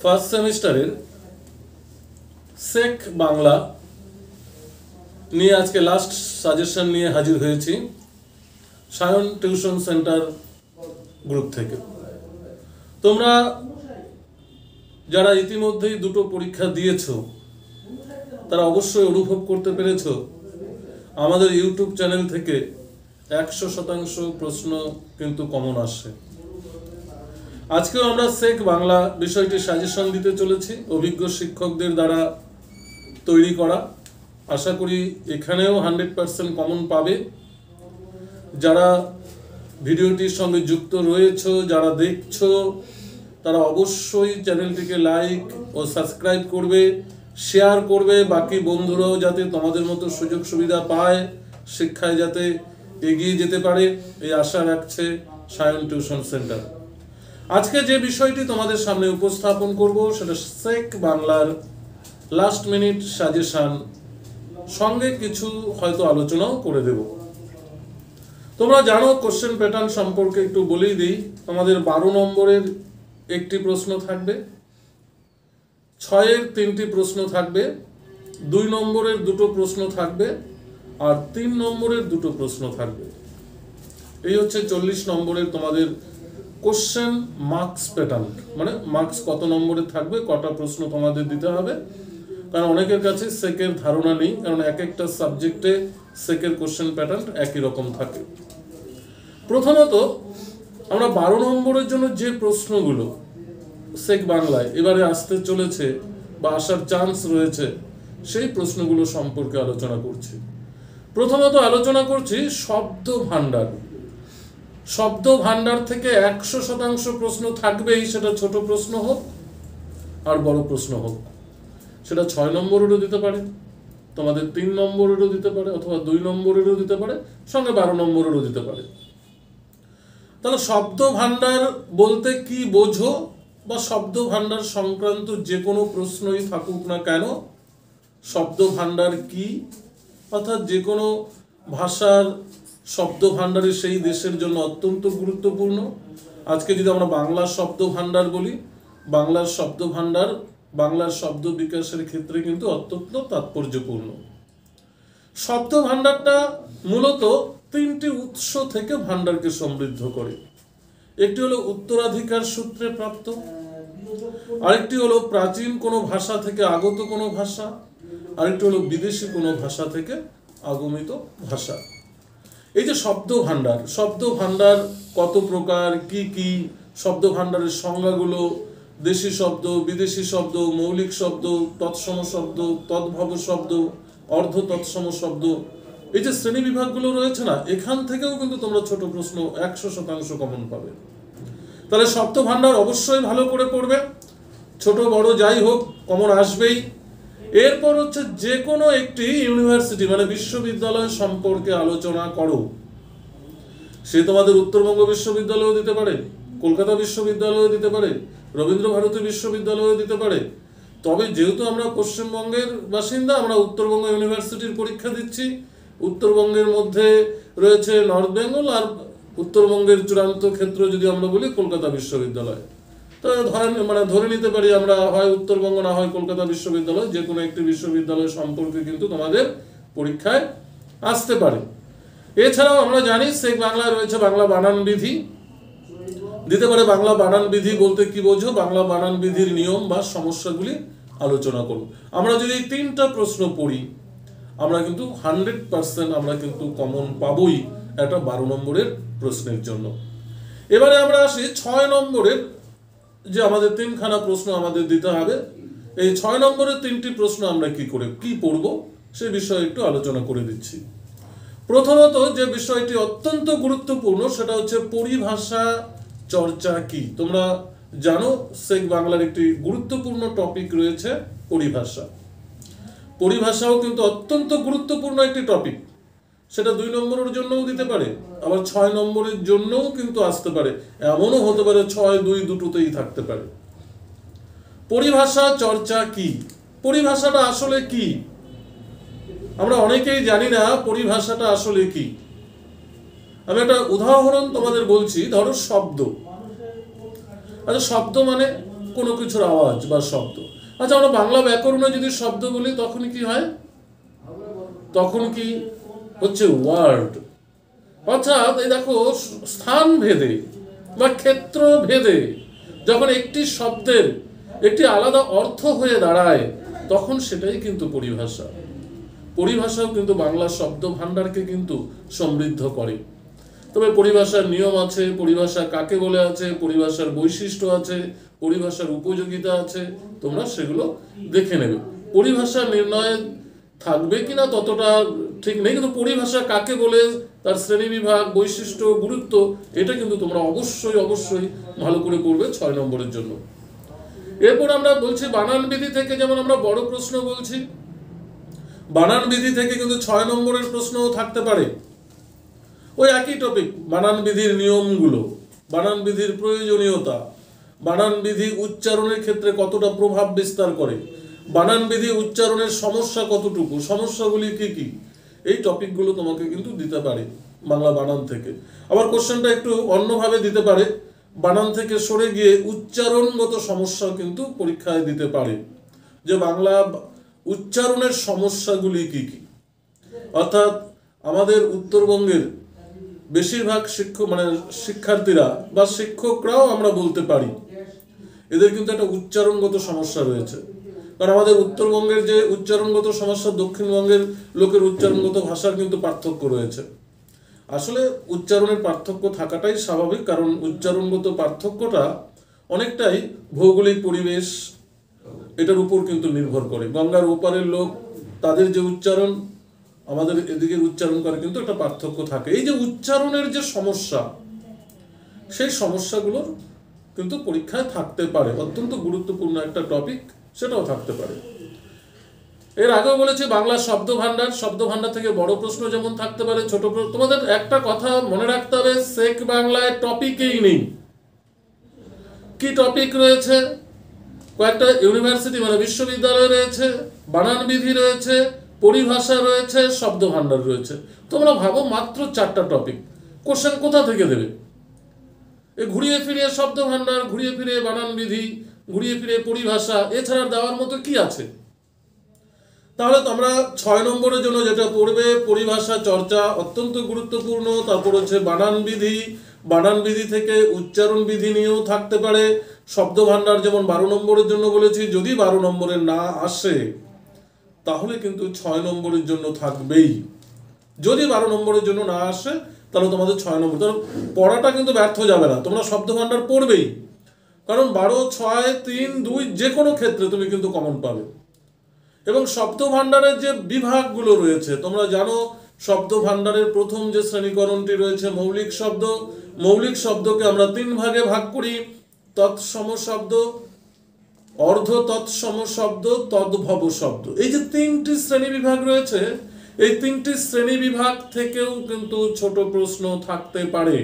First সেমিস্টারের সেক বাংলা নিয়ে আজকে লাস্ট সাজেশন নিয়ে হাজির হয়েছি সায়ন টিউশন সেন্টার গ্রুপ থেকে। তোমরা যারা ইতিমধ্যেই দুটো পরীক্ষা দিয়েছো তারা অবশ্যই অনুভব করতে পেরেছো আমাদের ইউটিউব চ্যানেল থেকে 100% প্রশ্ন কিন্তু কমন আসে। আজকেও আমরা সেক বাংলা বিষয়টি সাজেশন দিতে চলেছি অভিজ্ঞ শিক্ষকদের দ্বারা তৈরি করা। আশা করি এখানেও 100% কমন পাবে। যারা ভিডিওটির সঙ্গে যুক্ত রয়েছে, যারা দেখছো, তারা অবশ্যই চ্যানেলটিকে লাইক ও সাবস্ক্রাইব করবে, শেয়ার করবে, বাকি বন্ধুরাও যাতে তোমাদের মতো সুযোগ সুবিধা পায়, শিক্ষায় যাতে এগিয়ে যেতে পারে এই আশা রাখছে সায়ন টিউশন সেন্টার। আজকে যে বিষয়টি তোমাদের সামনে উপস্থাপন করব সেটা সেক বাংলার লাস্ট মিনিট সাজেশন, সঙ্গে কিছু হয়তো আলোচনাও করে দেব। তোমরা জানো কোশ্চেন প্যাটার্ন সম্পর্কে একটু বলেই দিই। তোমাদের 12 নম্বরের একটি প্রশ্ন থাকবে, 6-এর 3টি প্রশ্ন থাকবে, 2 নম্বরের 2টো প্রশ্ন থাকবে আর 3 নম্বরের 2টো প্রশ্ন থাকবে। এই হচ্ছে 40 নম্বরের তোমাদের কোশ্চেন মার্কস প্যাটার্ন, মানে মার্কস কত নম্বরে থাকবে, কটা প্রশ্ন তোমাদের দিতে হবে। কারণ অনেকের কাছে সেকের ধারণা নেই, কারণ এক একটা সাবজেক্টে সেকের কোশ্চেন প্যাটার্ন একই রকম থাকে। প্রথমত আমরা 12 নম্বরের জন্য যে প্রশ্নগুলো সেক বাংলায় এবারে আসতে চলেছে বা আসার চান্স রয়েছে সেই প্রশ্নগুলো সম্পর্কে আলোচনা করছি। প্রথমত আলোচনা করছি শব্দ ভান্ডার। শব্দ ভান্ডার থেকে 100% প্রশ্ন থাকবেই, সেটা ছোট প্রশ্ন হোক আর বড় প্রশ্ন হোক। সেটা 6 নম্বরেরও দিতে পারে, তোমাদের 3 নম্বরেরও দিতে পারে, অথবা 2 নম্বরেরও দিতে পারে, সঙ্গে 12 নম্বরেরও দিতে পারে। তাহলে শব্দ ভান্ডার বলতে কি বোঝো, বা শব্দ ভান্ডার সংক্রান্ত যে কোনো প্রশ্নই থাকুক না কেন, শব্দ ভান্ডার কি, অর্থাৎ যে কোনো ভাষার শব্দ ভান্ডারে সেই দেশের জন্য অত্যন্ত গুরুত্বপূর্ণ। আজকে যদি আমরা বাংলার শব্দ ভান্ডার বলি, বাংলার শব্দ ভান্ডার বাংলার শব্দ বিকাশের ক্ষেত্রে কিন্তু অত্যন্ত তাৎপর্যপূর্ণ। শব্দ ভান্ডারটা মূলত 3টি উৎস থেকে ভান্ডারকে সমৃদ্ধ করে। একটি হলো উত্তরাধিকার সূত্রে প্রাপ্ত, আরেকটি হলো প্রাচীন কোনো ভাষা থেকে আগত কোনো ভাষা, আরেকটি হলো বিদেশি কোনো ভাষা থেকে আগমিত ভাষা। এই যে শব্দ ভান্ডার, শব্দ ভান্ডার কত প্রকার, কি কি, শব্দ ভান্ডারের সংজ্ঞাগুলো, দেশি শব্দ, বিদেশি শব্দ, মৌলিক শব্দ, তৎসম শব্দ, তদ্ভব শব্দ, অর্ধ তৎসম শব্দ, এই যে শ্রেণী বিভাগগুলো রয়েছে না, এখান থেকেও কিন্তু তোমরা ছোট প্রশ্ন 100% কমন পাবে। তাহলে শব্দ ভান্ডার অবশ্যই ভালো করে পড়বে, ছোট বড় যাই হোক কমন আসবেই। এরপর হচ্ছে যে কোনো একটি ইউনিভার্সিটি মানে বিশ্ববিদ্যালয় সম্পর্কে আলোচনা করো। সে তোমাদের উত্তরবঙ্গ বিশ্ববিদ্যালয়ও দিতে পারে, কলকাতা বিশ্ববিদ্যালয়ও দিতে পারে, রবীন্দ্র ভারতী বিশ্ববিদ্যালয়ও দিতে পারে। তবে যেহেতু আমরা পশ্চিমবঙ্গের বাসিন্দা, আমরা উত্তরবঙ্গ ইউনিভার্সিটির পরীক্ষা দিচ্ছি। উত্তরবঙ্গের মধ্যে রয়েছে নর্থ বেঙ্গল, আর উত্তরবঙ্গের চূড়ান্ত ক্ষেত্র যদি আমরা বলি কলকাতা বিশ্ববিদ্যালয়। তো ধরে নিতে পারি আমরা হয় উত্তরবঙ্গ না হয় কলকাতা বিশ্ববিদ্যালয়, যে কোনো একটি বিশ্ববিদ্যালয় সম্পর্কে কিন্তু তোমাদের পরীক্ষায় আসতে পারে। এছাড়াও আমরা জানি সেক বাংলায় রয়েছে বাংলা বানান বিধি, দিতে পারে বাংলা বানান বিধি বলতে কি বোঝো, বাংলা বানান বিধির নিয়ম বা সমস্যাগুলি আলোচনা করব। আমরা যদি 3টা প্রশ্ন পড়ি আমরা কিন্তু 100% আমরা কিন্তু কমন পাবই একটা 12 নম্বরের প্রশ্নের জন্য। এবারে আমরা আসি 6 নম্বরের, যে আমাদের 3খানা প্রশ্ন আমাদের দিতে হবে। এই 6 নম্বরের 3টি প্রশ্ন আমরা কি পড়ব সে বিষয়ে একটু আলোচনা করে দিচ্ছি। প্রথমত যে বিষয়টি অত্যন্ত গুরুত্বপূর্ণ সেটা হচ্ছে পরিভাষা চর্চা কি। তোমরা জানো সেক বাংলার একটি গুরুত্বপূর্ণ টপিক রয়েছে পরিভাষা। পরিভাষাও কিন্তু অত্যন্ত গুরুত্বপূর্ণ একটি টপিক। সেটা 2 নম্বরের জন্যও দিতে পারে, আবার 6 নম্বরের জন্যও কিন্তু আসতে পারে, এমনও হতে পারে 6, 2 দুটোতেই থাকতে পারে। পরিভাষা চর্চা কি, পরিভাষাটা আসলে কি আমরা অনেকেই জানি না। পরিভাষাটা আসলে কি, আমি একটা উদাহরণ তোমাদের বলছি। ধরো শব্দ, আচ্ছা শব্দ মানে কোনো কিছুর আওয়াজ বা শব্দ। আচ্ছা, আমরা বাংলা ব্যাকরণে যদি শব্দ বলি তখন কি হয়? তখন কি হচ্ছে ওয়ার্ড। অর্থাৎ এই দেখো, স্থান ভেদে বা ক্ষেত্র ভেদে যখন একটি শব্দের একটি আলাদা অর্থ হয়ে দাঁড়ায় তখন সেটাই কিন্তু পরিভাষা। পরিভাষাও কিন্তু বাংলা শব্দ ভাণ্ডারকে কিন্তু সমৃদ্ধ করে। তবে পরিভাষার নিয়ম আছে, পরিভাষা কাকে বলে আছে, পরিভাষার বৈশিষ্ট্য আছে, পরিভাষার উপযোগিতা আছে, তোমরা সেগুলো দেখে নেবে। পরিভাষা নির্ণয় থাকবে কিনা ততটা ঠিক নেই, কিন্তু পরিভাষা কাকে বলে, তার শ্রেণীবিভাগ, বৈশিষ্ট্য, গুরুত্ব, এটা কিন্তু তোমরা অবশ্যই অবশ্যই ভালো করে পড়বে 6 নম্বরের জন্য। এরপর আমরা বলছি বানান বিধি থেকে, যেমন আমরা বড় প্রশ্ন বলছি, বানান বিধি থেকে কিন্তু 6 নম্বরের প্রশ্নও থাকতে পারে। ওই একই টপিক, বানান বিধির নিয়মগুলো, বানান বিধির প্রয়োজনীয়তা, বানান বিধি উচ্চারণের ক্ষেত্রে কতটা প্রভাব বিস্তার করে, বানান বিধি উচ্চারণের সমস্যা কতটুকু, সমস্যাগুলি কি কি, এই টপিকগুলো তোমাকে কিন্তু দিতে পারে বাংলা বানান থেকে। আবার কোশ্চেনটা একটু অন্যভাবে দিতে পারে, বানান থেকে সরে গিয়ে উচ্চারণগত সমস্যা কিন্তু পরীক্ষায় দিতে পারে, যে বাংলা উচ্চারণের সমস্যাগুলি কি কি। অর্থাৎ আমাদের উত্তরবঙ্গের বেশিরভাগ শিক্ষার্থীরা বা শিক্ষকরাও আমরা বলতে পারি এদের কিন্তু একটা উচ্চারণগত সমস্যা রয়েছে। কারণ আমাদের উত্তরবঙ্গের যে উচ্চারণগত সমস্যা, দক্ষিণবঙ্গের লোকের উচ্চারণগত ভাষার কিন্তু পার্থক্য রয়েছে। আসলে উচ্চারণের পার্থক্য থাকাটাই স্বাভাবিক, কারণ উচ্চারণগত পার্থক্যটা অনেকটাই ভৌগোলিক পরিবেশ, এটার উপর কিন্তু নির্ভর করে। গঙ্গার ওপারের লোক, তাদের যে উচ্চারণ, আমাদের এদিকের উচ্চারণ করে কিন্তু একটা পার্থক্য থাকে। এই যে উচ্চারণের যে সমস্যা, সেই সমস্যাগুলোর কিন্তু পরীক্ষায় থাকতে পারে, অত্যন্ত গুরুত্বপূর্ণ একটা টপিক, সেটাও থাকতে পারে। এর আগেও বলেছি বাংলা শব্দ ভাণ্ডার, শব্দ ভাণ্ডার থেকে বড় প্রশ্ন যেমন থাকতে পারে, ছোট প্রশ্ন। তোমাদের একটা কথা মনে রাখতে হবে, শেখ বাংলায় টপিকেই নেই। কি টপিক রয়েছে? কয়েকটা ইউনিভার্সিটি বিশ্ববিদ্যালয় রয়েছে, বানান বিধি রয়েছে, পরিভাষা রয়েছে, শব্দ ভাণ্ডার রয়েছে। তোমরা ভাবো মাত্র 4টা টপিক, কোশ্চেন কোথা থেকে দেবে? এ ঘুরিয়ে ফিরিয়ে শব্দ ভাণ্ডার, ঘুরিয়ে ফিরিয়ে বানান বিধি, ঘুরিয়ে ফিরিয়ে পরিভাষা, এছাড়া দেওয়ার মতো কি আছে? তাহলে তোমরা 6 নম্বরের জন্য যেটা পড়বে, পরিভাষা চর্চা অত্যন্ত গুরুত্বপূর্ণ। তারপর হচ্ছে বানান বিধি, বানান বিধি থেকে উচ্চারণ বিধি নিয়েও থাকতে পারে। শব্দ ভাণ্ডার যেমন 12 নম্বরের জন্য বলেছি, যদি 12 নম্বরের না আসে তাহলে কিন্তু 6 নম্বরের জন্য থাকবেই। যদি 12 নম্বরের জন্য না আসে তাহলে তোমাদের 6 নম্বর, তাহলে পড়াটা কিন্তু ব্যর্থ যাবে না, তোমরা শব্দ ভাণ্ডার পড়বেই। কারণ 12, 6, 3, 2 যে কোনো ক্ষেত্রে তুমি কিন্তু কমন পাবে। এবং শব্দ ভাণ্ডারের যে বিভাগগুলো রয়েছে তোমরা জানো, শব্দ ভাণ্ডারের প্রথম যে শ্রেণীকরণটি রয়েছে মৌলিক শব্দ। মৌলিক শব্দকে আমরা 3 ভাগে ভাগ করি, তৎসম শব্দ, অর্ধ তৎসম শব্দ, তদ্ভব শব্দ। এই যে 3টি শ্রেণী বিভাগ রয়েছে, এই 3টি শ্রেণী বিভাগ থেকেও কিন্তু ছোট প্রশ্ন থাকতে পারে।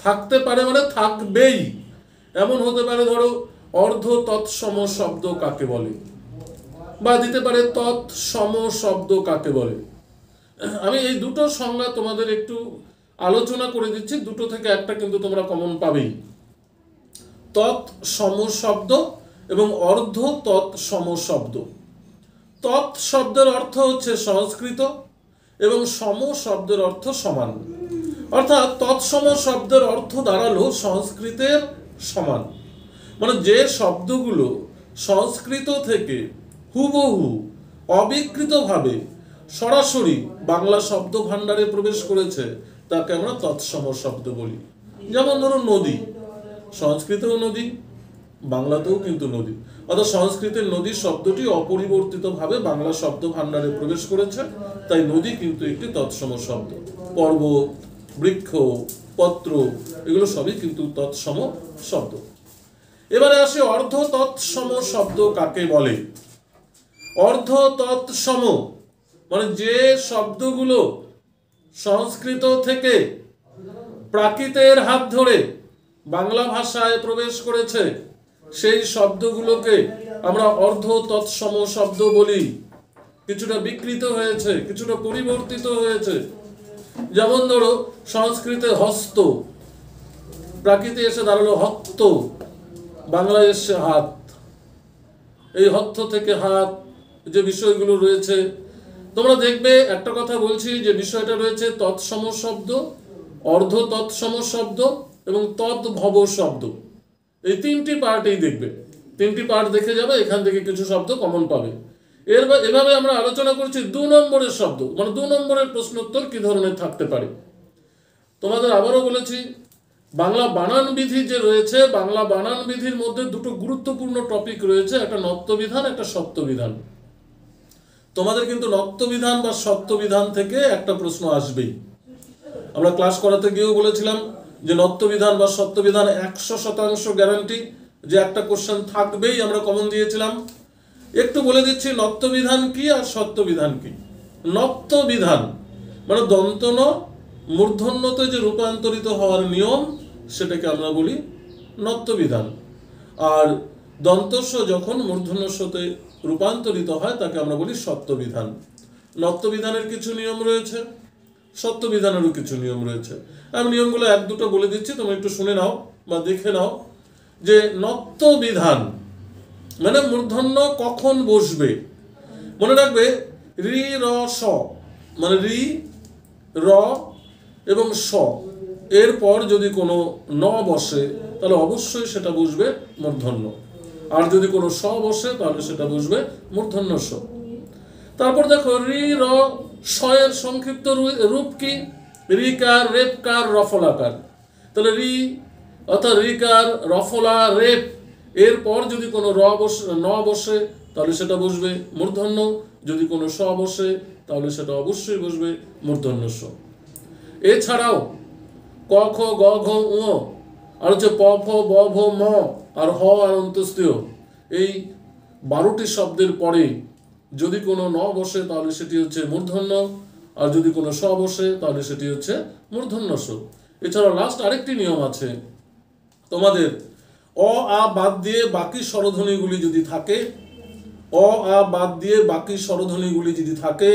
থাকতে পারে মানে থাকবেই। এমন হতে পারে, ধরো অর্ধ তৎসম শব্দ কাকে বলে, বা দিতে পারে তৎসম শব্দ কাকে বলে। আমি এই দুটো সংজ্ঞা তোমাদের একটু আলোচনা করে দিচ্ছি, দুটো থেকে একটা কিন্তু তোমরা কমন পাবেই। তৎসম শব্দ এবং অর্ধ তৎসম শব্দ। তৎ শব্দের অর্থ হচ্ছে সংস্কৃত এবং সম শব্দের অর্থ সমান। অর্থাৎ তৎসম শব্দের অর্থ দাঁড়ালো সংস্কৃতের সমান, মানে যে শব্দগুলো সংস্কৃত থেকে হুবহু অবিকৃতভাবে সরাসরি বাংলা শব্দ ভাণ্ডারে প্রবেশ করেছে তাকে আমরা তৎসম শব্দ বলি। যেমন ধরো নদী, সংস্কৃতেও নদী, বাংলাতেও কিন্তু নদী। অর্থাৎ সংস্কৃতের নদী শব্দটি অপরিবর্তিতভাবে বাংলা শব্দ ভাণ্ডারে প্রবেশ করেছে, তাই নদী কিন্তু একটি তৎসম শব্দ। পর্বত, বৃক্ষ, পত্র, এগুলো সবই কিন্তু তৎসম শব্দ। এবারে আসে অর্ধ তৎসম শব্দ কাকে বলে। অর্ধ তৎসম মানে যে শব্দগুলো সংস্কৃত থেকে প্রাকৃতের হাত ধরে বাংলা ভাষায় প্রবেশ করেছে সেই শব্দগুলোকে আমরা অর্ধ তৎসম শব্দ বলি। কিছুটা বিকৃত হয়েছে, কিছুটা পরিবর্তিত হয়েছে। যেমন ধরো সংস্কৃতে হস্ত, প্রাকৃতে এসে দাঁড়ালো হত্ত, বাংলায় এসছে হাত, এই হত্থ থেকে হাত যে বিষয়গুলো রয়েছে, তোমরা দেখবে একটা কথা বলছি যে বিষয়টা রয়েছে তৎসম শব্দ, অর্ধ তৎসম শব্দ এবং তদ্ভব শব্দ, এই তিনটি পার্টেই দেখবে, তিনটি পার্ট দেখে যাবে, এখান থেকে কিছু শব্দ কমন পাবে। এভাবে আমরা আলোচনা করছি 2 নম্বরের শব্দ, মানে 2 নম্বরের প্রশ্নোত্তর কি ধরনের থাকতে পারে। তোমাদের আবারও বলেছি বাংলা বানান বিধি যে রয়েছে, বাংলা বানান বিধির মধ্যে দুটো গুরুত্বপূর্ণ টপিক রয়েছে, একটা নত্যবিধান, একটা সত্যবিধান। তোমাদের কিন্তু নত্যবিধান বা সত্যবিধান থেকে একটা প্রশ্ন আসবেই। আমরা ক্লাস করাতে গিয়েও বলেছিলাম যে নত্যবিধান বা সত্যবিধান 100% গ্যারান্টি যে একটা কোশ্চেন থাকবেই, আমরা কমন দিয়েছিলাম। একটু বলে দিচ্ছি নত্যবিধান কি আর সত্যবিধান কি। নত্যবিধান মানে দন্তন মূর্ধন্যতে যে রূপান্তরিত হওয়ার নিয়ম, সেটাকে আমরা বলি নত্যবিধান। আর দন্তস্ব যখন মূর্ধন্যস্বতে রূপান্তরিত হয় তাকে আমরা বলি সত্যবিধান। নত্যবিধানের কিছু নিয়ম রয়েছে, সত্যবিধানেরও কিছু নিয়ম রয়েছে। আমি নিয়মগুলো 1-2টো বলে দিচ্ছি, তোমরা একটু শুনে নাও বা দেখে নাও। যে নত্যবিধান মানে মূর্ধন্য কখন বসবে, মনে রাখবে রি র স, মানে রি র এবং স এরপর যদি কোনো ন বসে তাহলে অবশ্যই সেটা বসবে মূর্ধন্য, আর যদি কোনো স বসে তাহলে সেটা বসবে মূর্ধন্য স। তারপর দেখো রি র স এর সংক্ষিপ্ত রূপ কি, রিকার, রেপকার, রফলাকার। তাহলে রি অর্থাৎ রিকার, রফলা, রেপ এরপর যদি কোনো ন বসে তাহলে সেটা বসবে মূর্ধন্য, যদি কোনো স বসে তাহলে সেটা অবশ্যই বসবে মূর্ধন্য স। এছাড়াও ক খ গ ঘ উ আর হচ্ছে প ফ ব ভ ম আর হ আর অন্ত্যেষ্টিয়, এই 12টি শব্দের পরে যদি কোনো ন বসে তাহলে সেটি হচ্ছে মূর্ধন্য, আর যদি কোনো স বসে তাহলে সেটি হচ্ছে মূর্ধন্য স। এছাড়াও লাস্ট আরেকটি নিয়ম আছে তোমাদের, অ আ বাদ দিয়ে বাকি স্বরধ্বনিগুলি যদি থাকে, অ আ বাদ দিয়ে বাকি স্বরধ্বনিগুলি যদি থাকে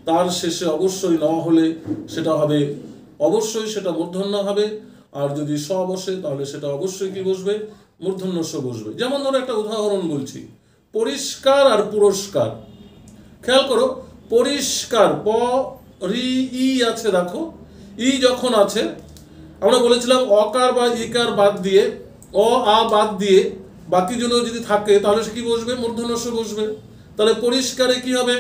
তার শেষে অবশ্যই ন হলে সেটা হবে, অবশ্যই সেটা মূর্ধন্য হবে, আর যদি স বসে তাহলে সেটা অবশ্যই কি বসবে, মূর্ধন্য স বসবে। যেমন ধরো একটা উদাহরণ বলছি, পরিষ্কার আর পুরস্কার। খেয়াল করো, পরিষ্কার প রি ই আছে, দেখো ই যখন আছে আমরা বলেছিলাম অকার বা ইকার বাদ দিয়ে, অ আ বাদ দিয়ে বাকিগুলো যদি থাকে তাহলে সে কি বসবে, মূর্ধন্য স বসবে। তাহলে পরিষ্কারে কি হবে,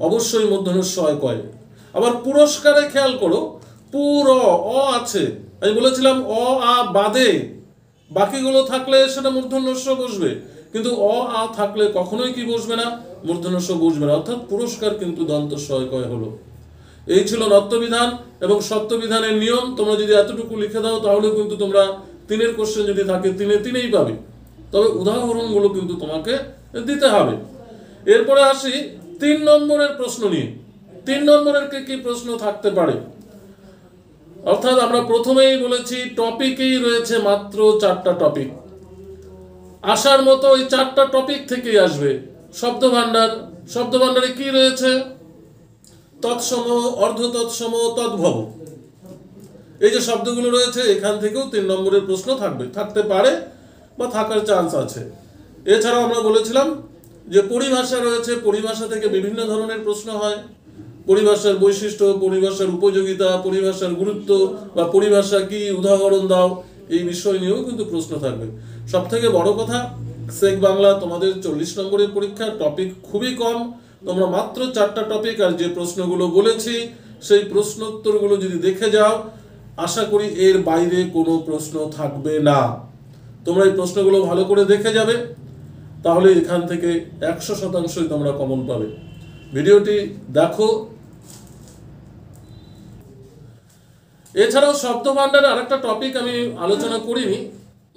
অবশ্যই মূর্ধন্য স কয়। আবার পুরস্কারে খেয়াল করো, পুর অ আছে, আমি বলেছিলাম অ আ বাদে বাকিগুলো থাকলে সেটা মূর্ধন্য স বসবে, কিন্তু অ আ থাকলে কখনোই কি বসবে না, মূর্ধন্য স বসবে না, অর্থাৎ পুরস্কার কিন্তু দন্ত স কয় হলো। এই ছিল নত্যবিধান এবং সত্যবিধানের নিয়ম। তোমরা যদি এতটুকু লিখে দাও তাহলে কিন্তু তোমরা 3-এর কোশ্চেন যদি থাকে 3-3ই পাবে, তবে উদাহরণগুলো কিন্তু তোমাকে দিতে হবে। এরপরে আসি 3 নম্বরের প্রশ্ন নিয়ে। 3 নম্বরের কি প্রশ্ন থাকতে পারে, অর্থাৎ আমরা প্রথমেই বলেছি টপিকেই রয়েছে মাত্র 4টা টপিক, আসার মতো ওই 4টা টপিক থেকেই আসবে। শব্দভাণ্ডার, শব্দভাণ্ডারে কি রয়েছে, তৎসম, অর্ধ তৎসম, তদ্ভব, এই যে শব্দগুলো রয়েছে এখান থেকেও 3 নম্বরের প্রশ্ন থাকতে পারে বা থাকার চান্স আছে। এছাড়াও আমরা বলেছিলাম যে পরিভাষা রয়েছে, পরিভাষা থেকে বিভিন্ন ধরনের প্রশ্ন হয়, পরিভাষার বৈশিষ্ট্য, পরিভাষার উপযোগিতা, পরিভাষার গুরুত্ব বা পরিভাষা কি, উদাহরণ দাও, এই বিষয় নিয়েও কিন্তু প্রশ্ন থাকবে। সব থেকে বড় কথা, সেক বাংলা তোমাদের 40 নম্বরের পরীক্ষা, টপিক খুবই কম, তোমরা মাত্র 4টা টপিক আর যে প্রশ্নগুলো বলেছি সেই প্রশ্নোত্তরগুলো যদি দেখে যাও, আশা করি এর বাইরে কোনো প্রশ্ন থাকবে না। তোমরা এই প্রশ্নগুলো ভালো করে দেখে যাবে, তাহলে এখান থেকে 100%ই তোমরা কমন পাবে। ভিডিওটি দেখো। এছাড়াও শব্দভাণ্ডারে আরেকটা টপিক আমি আলোচনা করিনি,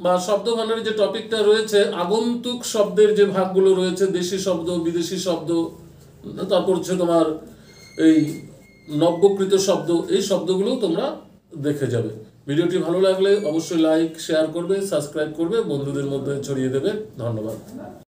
বা শব্দভাণ্ডারে যে টপিকটা রয়েছে আগন্তুক শব্দের যে ভাগগুলো রয়েছে, দেশি শব্দ, বিদেশি শব্দ, তারপর হচ্ছে তোমার এই নব্যকৃত শব্দ, এই শব্দগুলো তোমরা দেখে যাবে। ভিডিওটি ভালো লাগলে অবশ্যই লাইক, শেয়ার করবে, সাবস্ক্রাইব করবে, বন্ধুদের মধ্যে ছড়িয়ে দেবে। ধন্যবাদ।